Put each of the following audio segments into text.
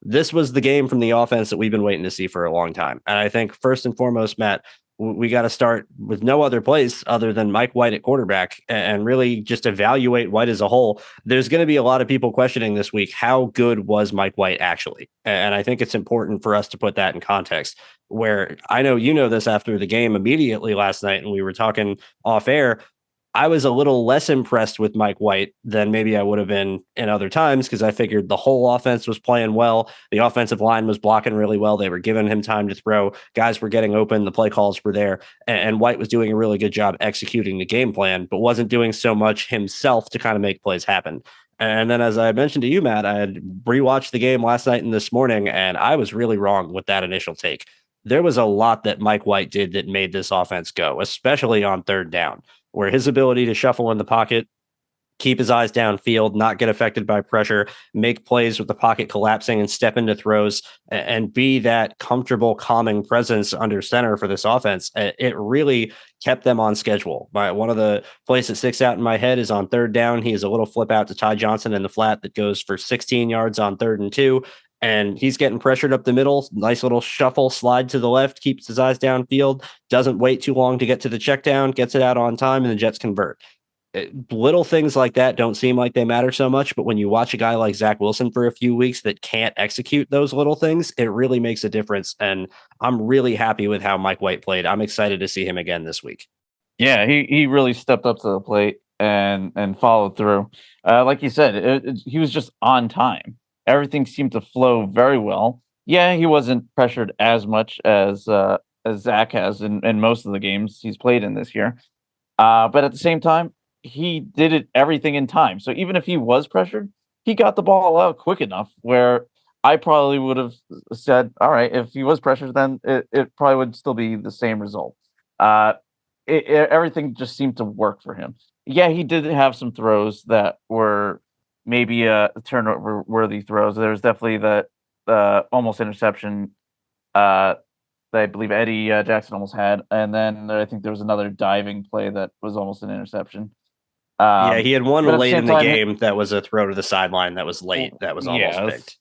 this was the game from the offense that we've been waiting to see for a long time. And I think first and foremost, Matt, we got to start with no other place other than Mike White at quarterback and really just evaluate White as a whole. There's going to be a lot of people questioning this week, how good was Mike White actually? And I think it's important for us to put that in context, where I know you know this after the game immediately last night, and we were talking off air. I was a little less impressed with Mike White than maybe I would have been in other times, because I figured the whole offense was playing well. The offensive line was blocking really well. They were giving him time to throw. Guys were getting open. The play calls were there. And White was doing a really good job executing the game plan, but wasn't doing so much himself to kind of make plays happen. And then, as I mentioned to you, Matt, I had rewatched the game last night and this morning, and I was really wrong with that initial take. There was a lot that Mike White did that made this offense go, especially on third down, where his ability to shuffle in the pocket, keep his eyes downfield, not get affected by pressure, make plays with the pocket collapsing and step into throws and be that comfortable, calming presence under center for this offense. It really kept them on schedule. One of the plays that sticks out in my head is on third down. He has a little flip out to Ty Johnson in the flat that goes for 16 yards on 3rd and 2. And he's getting pressured up the middle. Nice little shuffle, slide to the left, keeps his eyes downfield, doesn't wait too long to get to the check down, gets it out on time, and the Jets convert. Little things like that don't seem like they matter so much, but when you watch a guy like Zach Wilson for a few weeks that can't execute those little things, it really makes a difference. And I'm really happy with how Mike White played. I'm excited to see him again this week. Yeah, he really stepped up to the plate and followed through. Like you said, he was just on time. Everything seemed to flow very well. Yeah, he wasn't pressured as much as Zach has in most of the games he's played in this year. But at the same time, he did everything in time. So even if he was pressured, he got the ball out quick enough where I probably would have said, all right, if he was pressured, then it probably would still be the same result. Uh, Everything just seemed to work for him. Yeah, he did have some throws that were maybe turnover worthy throws. There's definitely that almost interception that I believe Eddie Jackson almost had, and then I think there was another diving play that was almost an interception. Yeah, he had one But at the late same in the time, game that was a throw to the sideline that was late. That was almost yeah, picked.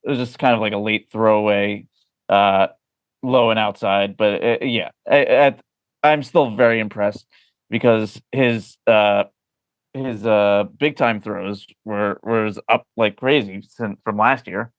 it was just kind of like a late throwaway, uh, low and outside. But yeah, I'm still very impressed because his big time throws was up like crazy from last year.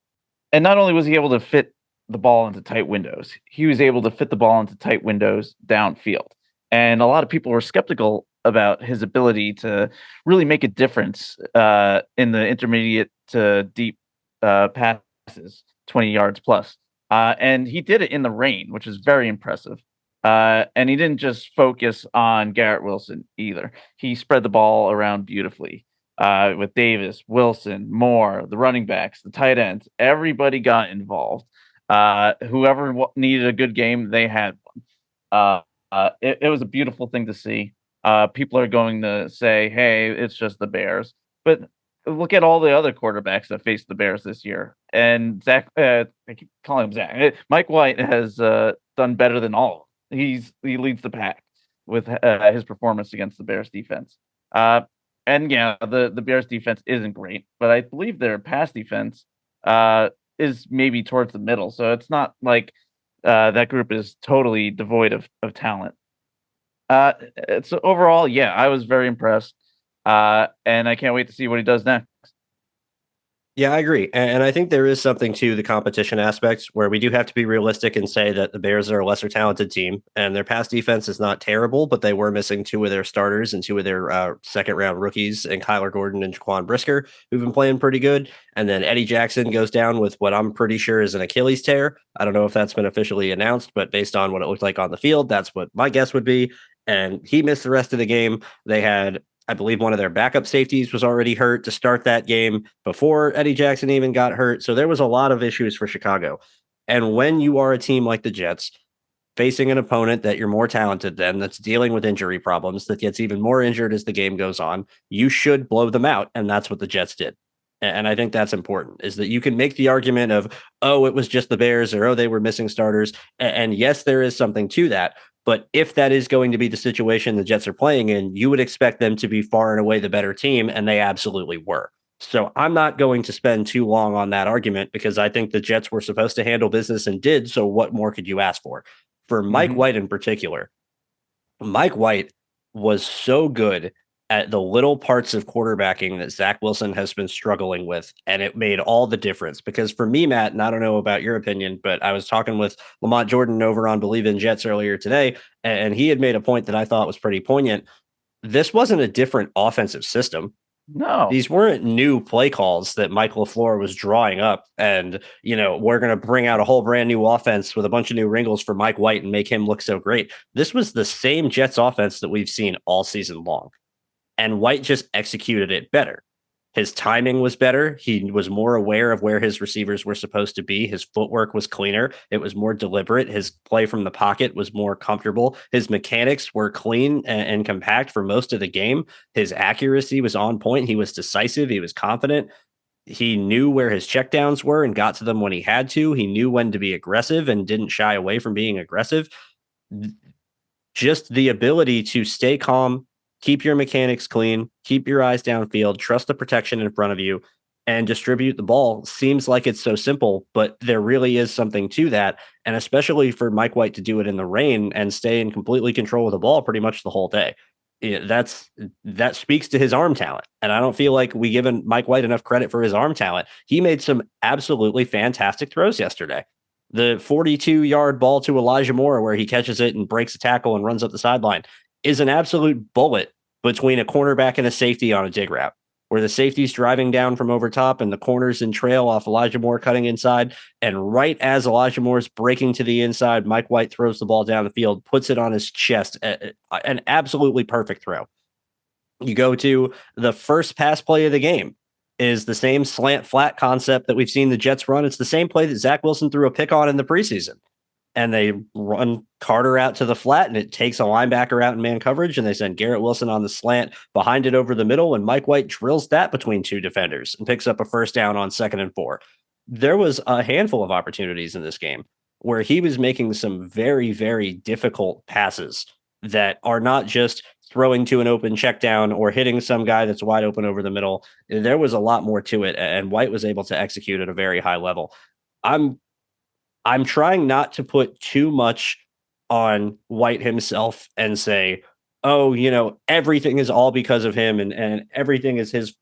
And not only was he able to fit the ball into tight windows, he was able to fit the ball into tight windows downfield. And a lot of people were skeptical about his ability to really make a difference in the intermediate to deep passes, 20 yards plus. And he did it in the rain, which is very impressive. And he didn't just focus on Garrett Wilson either. He spread the ball around beautifully with Davis, Wilson, Moore, the running backs, the tight ends. Everybody got involved. Whoever needed a good game, they had one. It was a beautiful thing to see. People are going to say, hey, it's just the Bears. But look at all the other quarterbacks that faced the Bears this year. And Zach, I keep calling him Zach. Mike White has done better than all of them. He leads the pack with his performance against the Bears defense. And yeah, the Bears defense isn't great, but I believe their pass defense is maybe towards the middle. So it's not like that group is totally devoid of talent. So overall, yeah, I was very impressed, and I can't wait to see what he does next. Yeah, I agree. And I think there is something to the competition aspect where we do have to be realistic and say that the Bears are a lesser talented team and their pass defense is not terrible, but they were missing two of their starters and two of their second round rookies and Kyler Gordon and Jaquan Brisker, who've been playing pretty good. And then Eddie Jackson goes down with what I'm pretty sure is an Achilles tear. I don't know if that's been officially announced, but based on what it looked like on the field, that's what my guess would be. And he missed the rest of the game. They had, I believe, one of their backup safeties was already hurt to start that game before Eddie Jackson even got hurt. So there was a lot of issues for Chicago. And when you are a team like the Jets, facing an opponent that you're more talented than, that's dealing with injury problems, that gets even more injured as the game goes on, you should blow them out. And that's what the Jets did. And I think that's important, is that you can make the argument of, oh, it was just the Bears, or, oh, they were missing starters. And yes, there is something to that. But if that is going to be the situation the Jets are playing in, you would expect them to be far and away the better team, and they absolutely were. So I'm not going to spend too long on that argument because I think the Jets were supposed to handle business and did. So what more could you ask for? For Mike Hmm. White in particular, Mike White was so good at the little parts of quarterbacking that Zach Wilson has been struggling with. And it made all the difference because for me, Matt, and I don't know about your opinion, but I was talking with Lamont Jordan over on Believe in Jets earlier today, and he had made a point that I thought was pretty poignant. This wasn't a different offensive system. No. These weren't new play calls that Mike LaFleur was drawing up. And, we're going to bring out a whole brand new offense with a bunch of new wrinkles for Mike White and make him look so great. This was the same Jets offense that we've seen all season long. And White just executed it better. His timing was better. He was more aware of where his receivers were supposed to be. His footwork was cleaner. It was more deliberate. His play from the pocket was more comfortable. His mechanics were clean and compact for most of the game. His accuracy was on point. He was decisive. He was confident. He knew where his checkdowns were and got to them when he had to. He knew when to be aggressive and didn't shy away from being aggressive. Just the ability to stay calm, keep your mechanics clean, keep your eyes downfield, trust the protection in front of you, and distribute the ball seems like it's so simple, but there really is something to that. And especially for Mike White to do it in the rain and stay in completely control of the ball pretty much the whole day. That speaks to his arm talent. And I don't feel like we given Mike White enough credit for his arm talent. He made some absolutely fantastic throws yesterday. The 42-yard ball to Elijah Moore, where he catches it and breaks a tackle and runs up the sideline, is an absolute bullet between a cornerback and a safety on a dig route, where the safety's driving down from over top and the corner's in trail off Elijah Moore cutting inside. And right as Elijah Moore's breaking to the inside, Mike White throws the ball down the field, puts it on his chest. An absolutely perfect throw. You go to the first pass play of the game is the same slant flat concept that we've seen the Jets run. It's the same play that Zach Wilson threw a pick on in the preseason. And they run Carter out to the flat, and it takes a linebacker out in man coverage, and they send Garrett Wilson on the slant behind it over the middle, and Mike White drills that between two defenders and picks up a first down on 2nd and 4. There was a handful of opportunities in this game where he was making some very, very difficult passes that are not just throwing to an open check down or hitting some guy that's wide open over the middle. There was a lot more to it, and White was able to execute at a very high level. I'm I'm trying not to put too much on White himself and say, "Oh, everything is all because of him and everything is his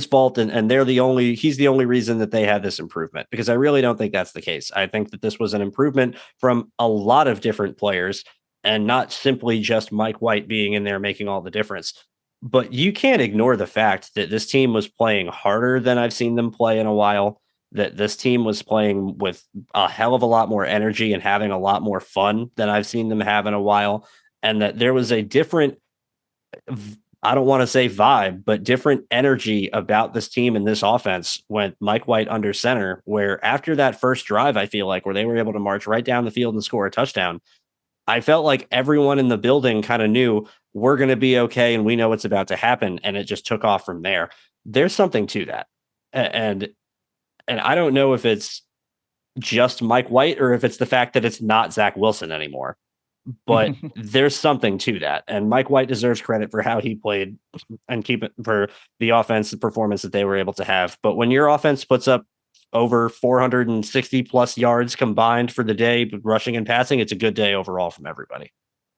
fault and he's the only reason that they had this improvement," because I really don't think that's the case. I think that this was an improvement from a lot of different players and not simply just Mike White being in there making all the difference. But you can't ignore the fact that this team was playing harder than I've seen them play in a while, that this team was playing with a hell of a lot more energy and having a lot more fun than I've seen them have in a while, and that there was a different I don't want to say vibe, but different energy about this team and this offense when Mike White under center, where after that first drive, I feel like where they were able to march right down the field and score a touchdown, I felt like everyone in the building kind of knew we're going to be okay and we know what's about to happen. And it just took off from there. There's something to that. And I don't know if it's just Mike White or if it's the fact that it's not Zach Wilson anymore. But there's something to that. And Mike White deserves credit for how he played and keep it for the offensive performance that they were able to have. But when your offense puts up over 460 plus yards combined for the day, rushing and passing, it's a good day overall from everybody.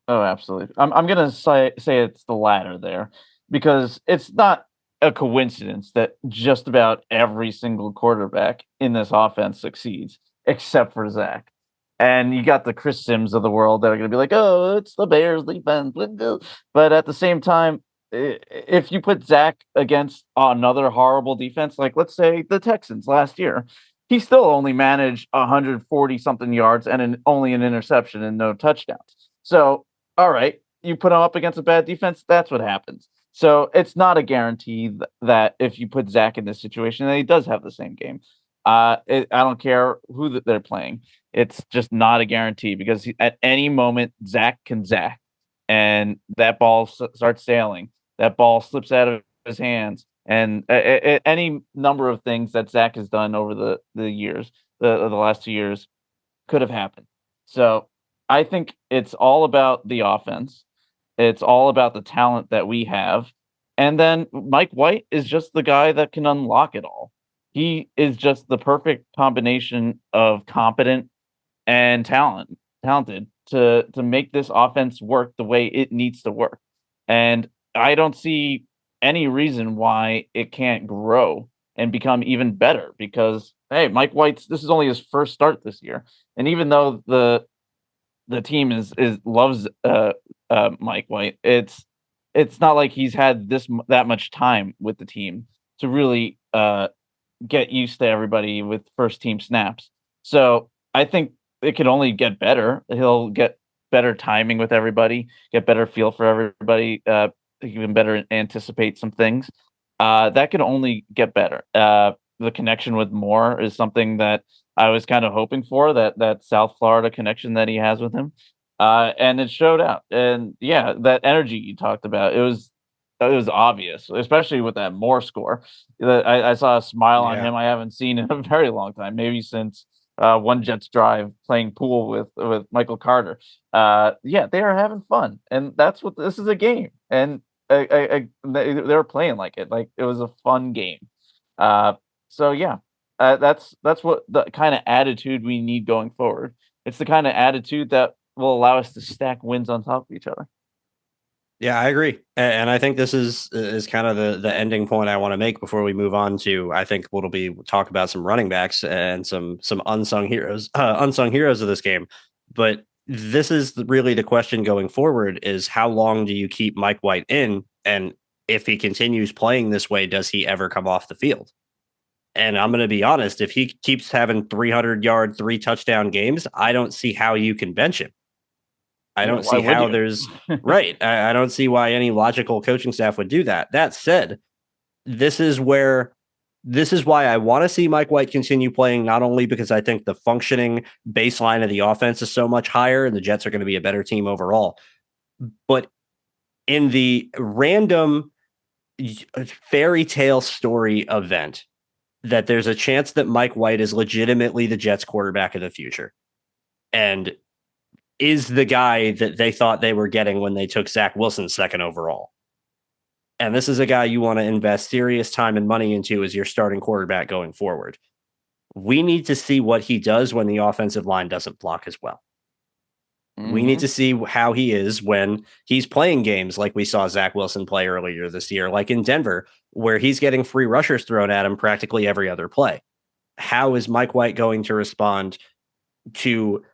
Oh, absolutely. I'm gonna say it's the latter there, because it's not a coincidence that just about every single quarterback in this offense succeeds, except for Zach. And you got the Chris Sims of the world that are gonna be like, "Oh, it's the Bears defense," but at the same time, if you put Zach against another horrible defense, like let's say the Texans last year, he still only managed 140 something yards and only an interception and no touchdowns. So all right, you put him up against a bad defense, that's what happens. So it's not a guarantee that if you put Zach in this situation, that he does have the same game. I don't care who they're playing. It's just not a guarantee because at any moment Zach can Zach, and that ball starts sailing. That ball slips out of his hands, and any number of things that Zach has done over the years, the last 2 years, could have happened. So I think it's all about the offense. It's all about the talent that we have. And then Mike White is just the guy that can unlock it all. He is just the perfect combination of competent and talented to make this offense work the way it needs to work. And I don't see any reason why it can't grow and become even better because hey, Mike White's this is only his first start this year. And even though the team is loves Mike White, it's not like he's had that much time with the team to really get used to everybody with first team snaps. So I think it can only get better. He'll get better timing with everybody, get better feel for everybody, even better anticipate some things. That can only get better. The connection with Moore is something that I was kind of hoping for, that South Florida connection that he has with him. And it showed out. And yeah, that energy you talked about, it was obvious, especially with that Moore score. I saw a smile on him I haven't seen in a very long time, maybe since one Jets drive playing pool with Michael Carter. Yeah, they are having fun, and that's what this is a game, and they were playing like it was a fun game. So yeah, that's what the kind of attitude we need going forward. It's the kind of attitude that will allow us to stack wins on top of each other. Yeah, I agree, and I think this is kind of the ending point I want to make before we move on to I think what'll be talk about some running backs and some unsung heroes of this game. But this is really the question going forward: is how long do you keep Mike White in, and if he continues playing this way, does he ever come off the field? And I'm going to be honest: if he keeps having 300-yard, 3-touchdown games, I don't see how you can bench him. I don't see how there's right. I don't see why any logical coaching staff would do that. That said, this is why I want to see Mike White continue playing, not only because I think the functioning baseline of the offense is so much higher and the Jets are going to be a better team overall, but in the random fairy tale story event that there's a chance that Mike White is legitimately the Jets quarterback of the future. And is the guy that they thought they were getting when they took Zach Wilson second overall. And this is a guy you want to invest serious time and money into as your starting quarterback going forward. We need to see what he does when the offensive line doesn't block as well. Mm-hmm. We need to see how he is when he's playing games like we saw Zach Wilson play earlier this year, like in Denver, where he's getting free rushers thrown at him practically every other play. How is Mike White going to respond to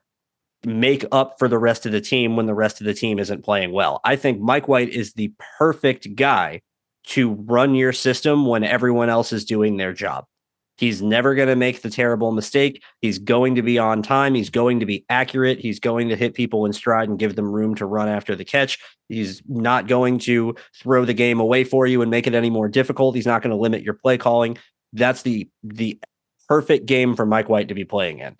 make up for the rest of the team when the rest of the team isn't playing well? I think Mike White is the perfect guy to run your system when everyone else is doing their job. He's never going to make the terrible mistake. He's going to be on time. He's going to be accurate. He's going to hit people in stride and give them room to run after the catch. He's not going to throw the game away for you and make it any more difficult. He's not going to limit your play calling. That's the perfect game for Mike White to be playing in.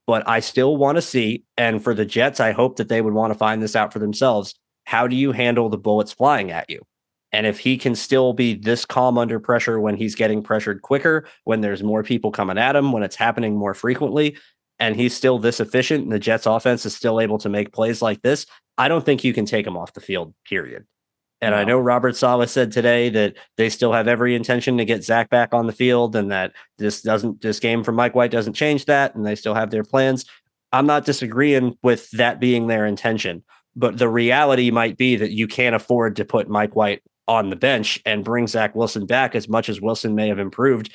But I still want to see, and for the Jets, I hope that they would want to find this out for themselves. How do you handle the bullets flying at you? And if he can still be this calm under pressure when he's getting pressured quicker, when there's more people coming at him, when it's happening more frequently, and he's still this efficient and the Jets offense is still able to make plays like this, I don't think you can take him off the field, period. And no. I know Robert Saleh said today that they still have every intention to get Zach back on the field and that this game from Mike White doesn't change that and they still have their plans. I'm not disagreeing with that being their intention, but the reality might be that you can't afford to put Mike White on the bench and bring Zach Wilson back as much as Wilson may have improved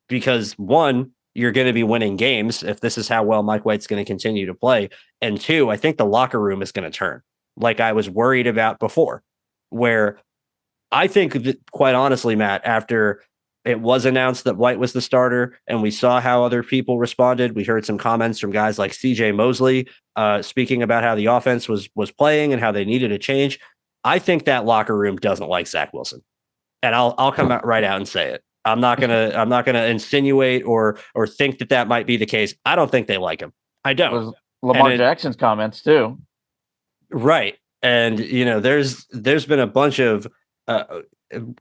because one, you're going to be winning games if this is how well Mike White's going to continue to play. And two, I think the locker room is going to turn like I was worried about before. Where I think that, quite honestly, Matt, after it was announced that White was the starter and we saw how other people responded, we heard some comments from guys like CJ Mosley speaking about how the offense was playing and how they needed a change. I think that locker room doesn't like Zach Wilson. And I'll come out right out and say it. I'm not gonna insinuate or think that might be the case. I don't think they like him. I don't. It was Lamar Jackson's comments too. Right. And, there's been a bunch of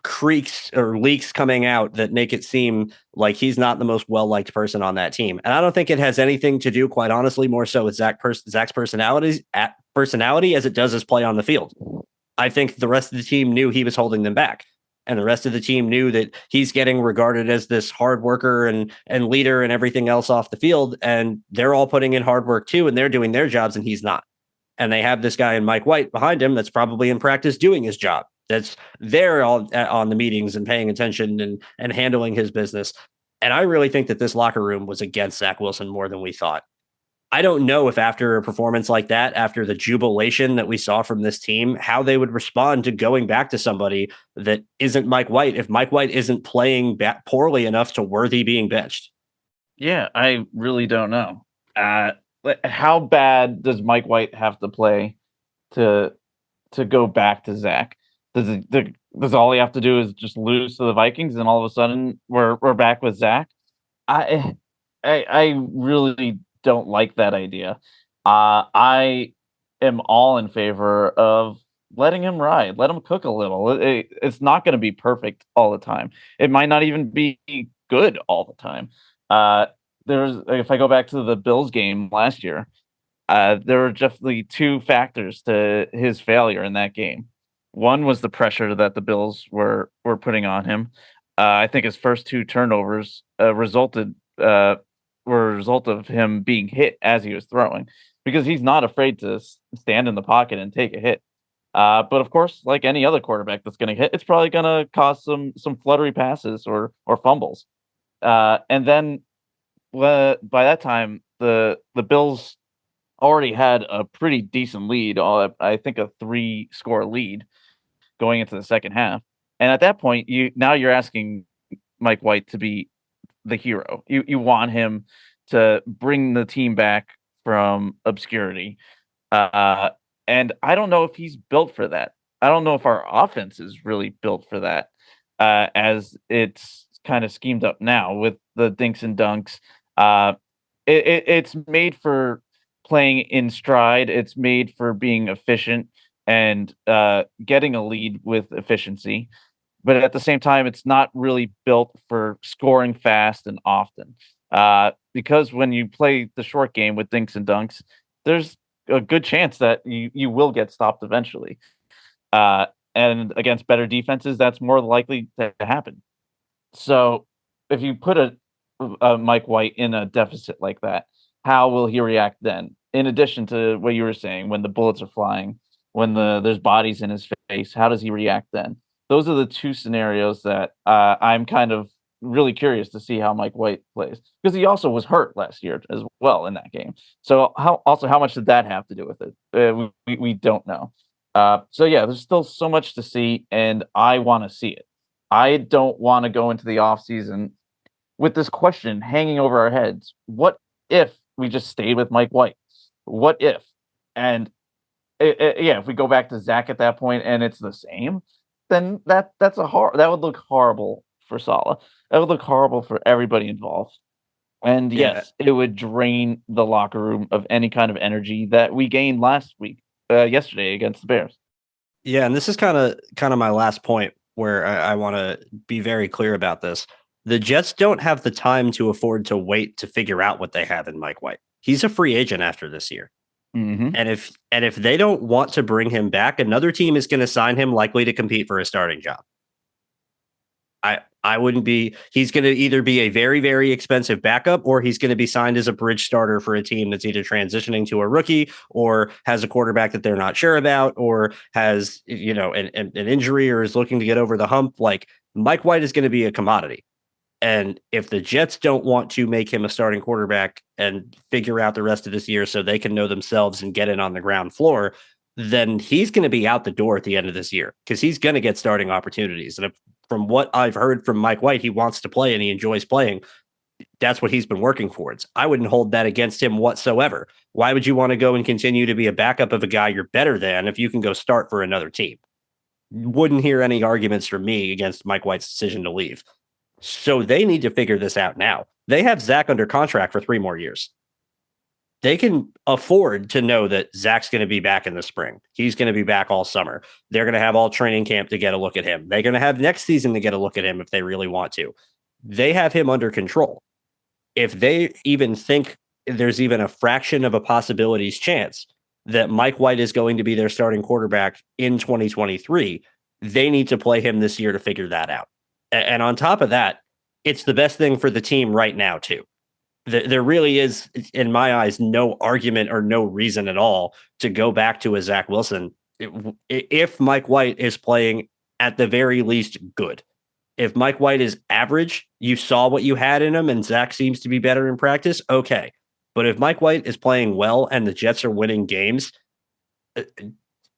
creaks or leaks coming out that make it seem like he's not the most well-liked person on that team. And I don't think it has anything to do, quite honestly, more so with Zach's personality as it does his play on the field. I think the rest of the team knew he was holding them back. And the rest of the team knew that he's getting regarded as this hard worker and leader and everything else off the field. And they're all putting in hard work too, and they're doing their jobs, and he's not. And they have this guy in Mike White behind him that's probably in practice doing his job. That's there on the meetings and paying attention and handling his business. And I really think that this locker room was against Zach Wilson more than we thought. I don't know if after a performance like that, after the jubilation that we saw from this team, how they would respond to going back to somebody that isn't Mike White, if Mike White isn't playing poorly enough to worthy being benched. Yeah, I really don't know. How bad does Mike White have to play to go back to Zach? Does all he have to do is just lose to the Vikings, and all of a sudden we're back with Zach? I really don't like that idea. I am all in favor of letting him ride, let him cook a little. It's not going to be perfect all the time. It might not even be good all the time. If I go back to the Bills game last year, there were definitely two factors to his failure in that game. One was the pressure that the Bills were putting on him. I think his first two turnovers were a result of him being hit as he was throwing, because he's not afraid to stand in the pocket and take a hit. But of course, like any other quarterback that's going to hit, it's probably going to cause some fluttery passes or fumbles. And then by that time, the Bills already had a pretty decent lead. I think a 3-score lead going into the second half. And at that point, you're asking Mike White to be the hero. You want him to bring the team back from obscurity. And I don't know if he's built for that. I don't know if our offense is really built for that, as it's kind of schemed up now with the dinks and dunks. It's made for playing in stride. It's made for being efficient and getting a lead with efficiency. But at the same time, it's not really built for scoring fast and often. Because when you play the short game with dinks and dunks, there's a good chance that you will get stopped eventually. And against better defenses, that's more likely to happen. So if you put a Mike White in a deficit like that, how will he react then? In addition to what you were saying, when the bullets are flying, when there's bodies in his face, how does he react then? Those are the two scenarios that I'm kind of really curious to see how Mike White plays, because he also was hurt last year as well in that game. So how much did that have to do with it? We don't know. So yeah, there's still so much to see, and I want to see it. I don't want to go into the offseason with this question hanging over our heads. What if we just stayed with Mike White? What if? And if we go back to Zach at that point and it's the same, then that would look horrible for Saleh. That would look horrible for everybody involved. And yes, it would drain the locker room of any kind of energy that we gained yesterday against the Bears. Yeah, and this is kind of my last point where I want to be very clear about this. The Jets don't have the time to afford to wait to figure out what they have in Mike White. He's a free agent after this year. Mm-hmm. And if they don't want to bring him back, another team is going to sign him, likely to compete for a starting job. I wouldn't be. He's going to either be a very, very expensive backup, or he's going to be signed as a bridge starter for a team that's either transitioning to a rookie or has a quarterback that they're not sure about, or has, an injury, or is looking to get over the hump. Like, Mike White is going to be a commodity. And if the Jets don't want to make him a starting quarterback and figure out the rest of this year so they can know themselves and get in on the ground floor, then he's going to be out the door at the end of this year, because he's going to get starting opportunities. And from what I've heard from Mike White, he wants to play and he enjoys playing. That's what he's been working towards. I wouldn't hold that against him whatsoever. Why would you want to go and continue to be a backup of a guy you're better than if you can go start for another team? Wouldn't hear any arguments from me against Mike White's decision to leave. So they need to figure this out now. They have Zach under contract for 3 more years. They can afford to know that Zach's going to be back in the spring. He's going to be back all summer. They're going to have all training camp to get a look at him. They're going to have next season to get a look at him if they really want to. They have him under control. If they even think there's even a fraction of a possibility's chance that Mike White is going to be their starting quarterback in 2023, they need to play him this year to figure that out. And on top of that, it's the best thing for the team right now, too. There really is, in my eyes, no argument or no reason at all to go back to a Zach Wilson if Mike White is playing at the very least good. If Mike White is average, you saw what you had in him, and Zach seems to be better in practice. Okay. But if Mike White is playing well and the Jets are winning games,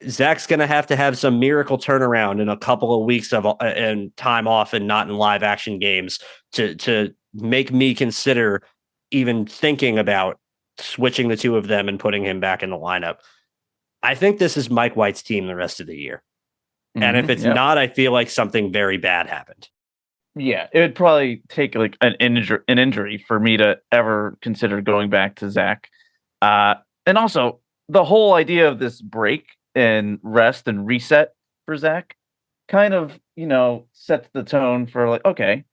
Zach's going to have some miracle turnaround in a couple of weeks of and time off and not in live action games to make me consider even thinking about switching the two of them and putting him back in the lineup. I think this is Mike White's team the rest of the year. And if it's not, I feel like something very bad happened. Yeah, it would probably take like an injury for me to ever consider going back to Zach. And also, the whole idea of this break and rest and reset for Zach kind of, sets the tone for like, okay,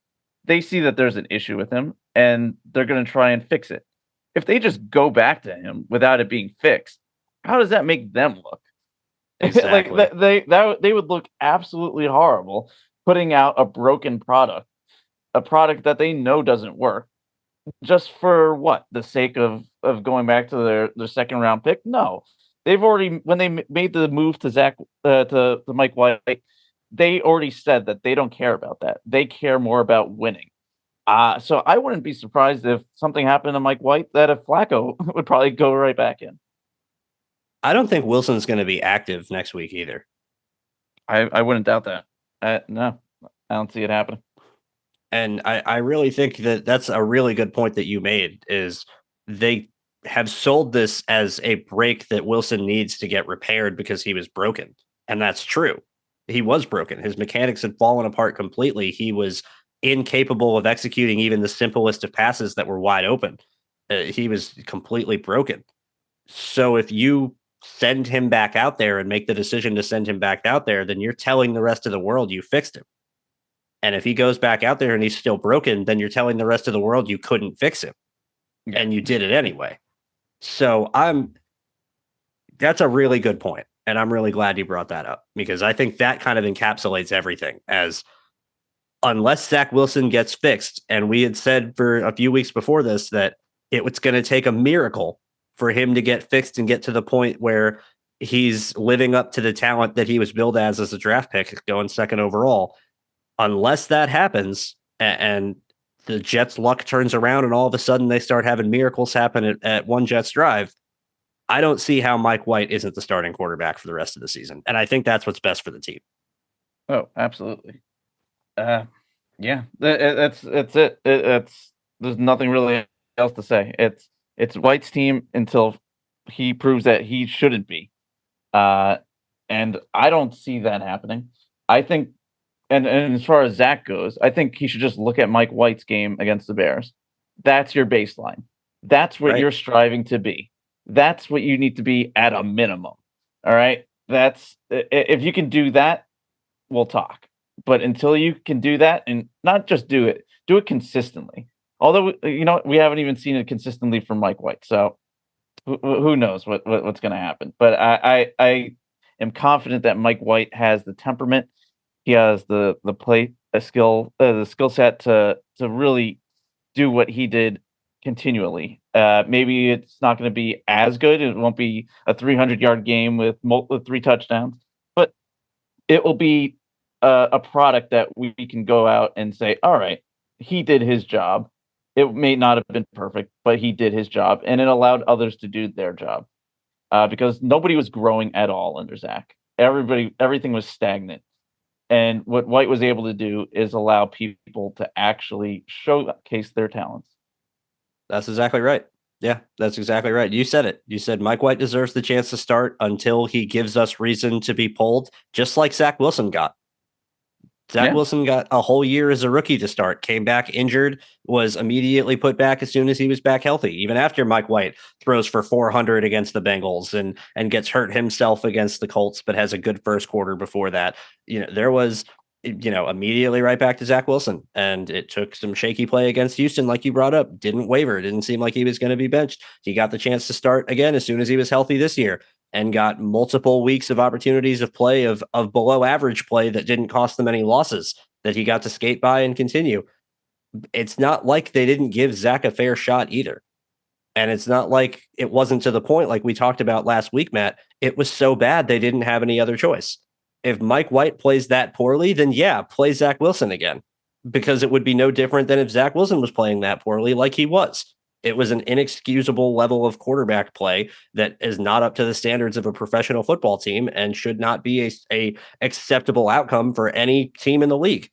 they see that there's an issue with him and they're going to try and fix it. If they just go back to him without it being fixed, how does that make them look? Exactly. Like they would look absolutely horrible putting out a broken product, a product that they know doesn't work, just for what? The sake of going back to their second round pick? No. They've already, when they made the move to Zach to Mike White, they already said that they don't care about that. They care more about winning. So I wouldn't be surprised if something happened to Mike White that if Flacco would probably go right back in. I don't think Wilson's going to be active next week either. I wouldn't doubt that. No, I don't see it happening. And I really think that that's a really good point that you made is they have sold this as a break that Wilson needs to get repaired because he was broken. And that's true. He was broken. His mechanics had fallen apart completely. He was incapable of executing even the simplest of passes that were wide open. He was completely broken. So if you send him back out there and make the decision to send him back out there, then you're telling the rest of the world you fixed him. And if he goes back out there and he's still broken, then you're telling the rest of the world you couldn't fix him. And you did it anyway. So that's a really good point. And I'm really glad you brought that up because I think that kind of encapsulates everything as unless Zach Wilson gets fixed. And we had said for a few weeks before this that it was going to take a miracle for him to get fixed and get to the point where he's living up to the talent that he was billed as a draft pick going second overall. Unless that happens and the Jets' luck turns around and all of a sudden they start having miracles happen at one Jets drive, I don't see how Mike White isn't the starting quarterback for the rest of the season. And I think that's what's best for the team. Oh, absolutely. Yeah, that's it. There's nothing really else to say. It's White's team until he proves that he shouldn't be. And I don't see that happening. I think, and as far as Zach goes, I think he should just look at Mike White's game against the Bears. That's your baseline. That's what you're striving to be. That's what you need to be at a minimum. All right. That's if you can do that, we'll talk. But until you can do that and not just do it consistently. Although, we haven't even seen it consistently from Mike White. So who knows what's going to happen. But I am confident that Mike White has the temperament. He has the skill set to really do what he did continually. Maybe it's not going to be as good. It won't be a 300-yard game with 3 touchdowns, but it will be a product that we can go out and say, all right, he did his job. It may not have been perfect, but he did his job, and it allowed others to do their job because nobody was growing at all under Zach. Everything was stagnant. And what White was able to do is allow people to actually showcase their talents. That's exactly right. Yeah, that's exactly right. You said it. You said Mike White deserves the chance to start until he gives us reason to be pulled, just like Zach Wilson got. Zach Wilson got a whole year as a rookie to start, came back injured, was immediately put back as soon as he was back healthy, even after Mike White throws for 400 against the Bengals and gets hurt himself against the Colts, but has a good first quarter before that. There was, immediately right back to Zach Wilson. And it took some shaky play against Houston, like you brought up, didn't waver. It didn't seem like he was going to be benched. He got the chance to start again as soon as he was healthy this year. and got multiple weeks of opportunities of play of below average play that didn't cost them any losses that he got to skate by and continue. It's not like they didn't give Zach a fair shot either. And it's not like it wasn't to the point like we talked about last week, Matt. It was so bad they didn't have any other choice. If Mike White plays that poorly, then yeah, play Zach Wilson again, because it would be no different than if Zach Wilson was playing that poorly like he was. It was an inexcusable level of quarterback play that is not up to the standards of a professional football team and should not be a acceptable outcome for any team in the league.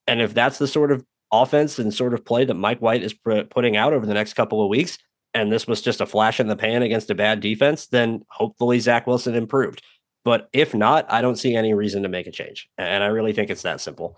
And if that's the sort of offense and sort of play that Mike White is putting out over the next couple of weeks, and this was just a flash in the pan against a bad defense, then hopefully Zach Wilson improved. But if not, I don't see any reason to make a change. And I really think it's that simple.